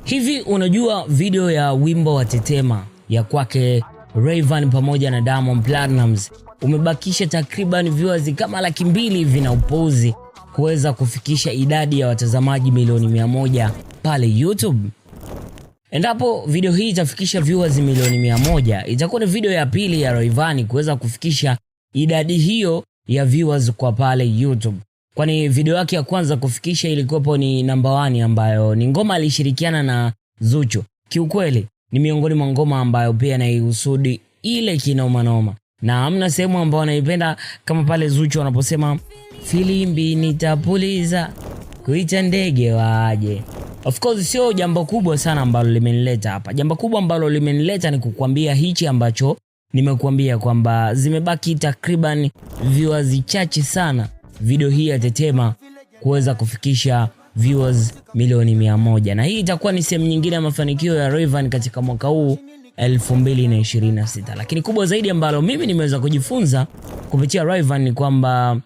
Hivi unajua video ya wimbo wa Tetema ya kwake Rayvanny pamoja na Diamond Platnumz umebakisha takriban viewers kama 200,000 hivi na upozi kuweza kufikisha idadi ya watazamaji milioni 100 pale YouTube? Endapo video hii itafikisha viewers milioni 100, itakuwa ni video ya pili ya Rayvanny kuweza kufikisha idadi hiyo ya viewers kwa pale YouTube. Kwani video yake ya kwanza kufikisha ilikuwa ni number 1 ambayo ni ngoma alishirikiana na Zuchu. Kiukweli ni miongoni mwa ngoma ambayo pia naihusudi ile kinoma noma. Na hamna sehemu ambayo naipenda kama pale Zuchu anaposema filimbi nitapuliza kuita ndege waje. Of course sio jambo kubwa sana ambalo limenileta hapa. Jambo kubwa ambalo limenileta ni kukuambia hichi ambacho nimekuambia kwamba zimebaki takriban viewers chache sana video hii ya Tetema kuweza kufikisha viewers milioni 100. Na hii itakuwa ni sehemu nyingine ya mafanikio ya Rayvanny katika mwaka huu 2026. Lakini kubwa zaidi ambalo mimi nimeweza kujifunza kupitia Rayvanny ni kwamba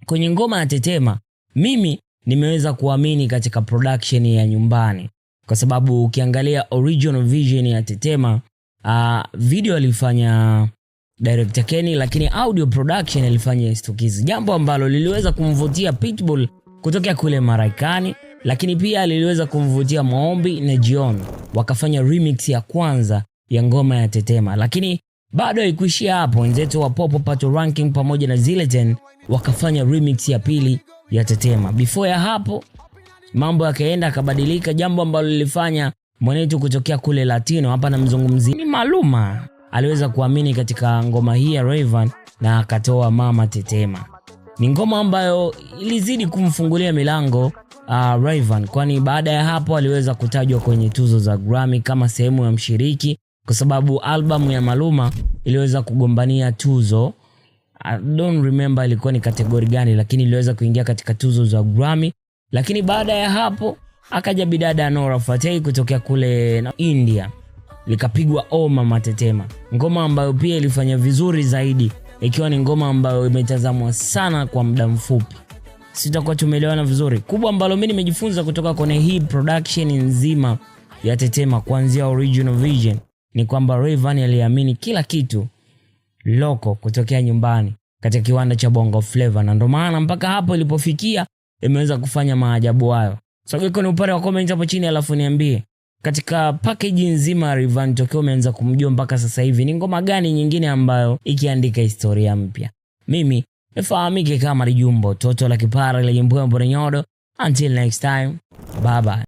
kwenye ngoma ya Tetema mimi nimeweza kuamini katika production ya nyumbani, kwa sababu ukiangalia original vision ya Tetema video alifanya director Kenny, lakini audio production alifanya Stukiz, jambo ambalo liliweza kumvutia Pitbull kutoka kule Marekani, lakini pia liliweza kumvutia Maombi na Jion, wakafanya remix ya kwanza ya ngoma ya Tetema. Lakini bado haikuishia hapo, wenzetu wa Popo Pato Ranking pamoja na Zileten wakafanya remix ya pili ya Tetema. Before ya hapo mambo yakaenda kabadilika, jambo ambalo lilifanya mwanetu kutokea kule Latino, hapa na mzungumzi ni Maluma, aliweza kuamini katika ngoma hii ya Rayvanny na akatoa Mama Tetema. Ni ngoma ambayo ilizidi kumfungulia milango Rayvanny, kwani baada ya hapo aliweza kutajwa kwenye tuzo za Grammy kama sehemu ya mshiriki, kwa sababu albamu ya Maluma iliweza kugombania tuzo. I don't remember ilikuwa ni kategori gani, lakini iliweza kuingia katika tuzo za Grammy. Lakini baada ya hapo akaja bidada Nora Fatei kutokea kule na India, likapigwa Mama Tetema, ngoma ambayo pia ilifanya vizuri zaidi, ikiwa ni ngoma ambayo imetazamwa sana kwa muda mfupi. Sitakuwa tumeelewana vizuri. Kubwa ambalo mimi nimejifunza kutoka kwenye hii production nzima ya Tetema kuanzia original vision ni kwamba Rayvanny aliamini kila kitu loko kutokea nyumbani katika kiwanda cha Bongo Flava, na ndio maana mpaka hapo ilipofikia imeweza kufanya maajabu hayo. So kiko ni upande wa comment hapo chini, alafu niambie katika package nzima ya Rayvanny tokeo umeanza kumjua mpaka sasa hivi, ni ngoma gani nyingine ambayo ikiandika historia mpya? Mimi nifahamike kama Rijumbo, toto la kipara la Jimbo Nyodo. Until next time, bye bye.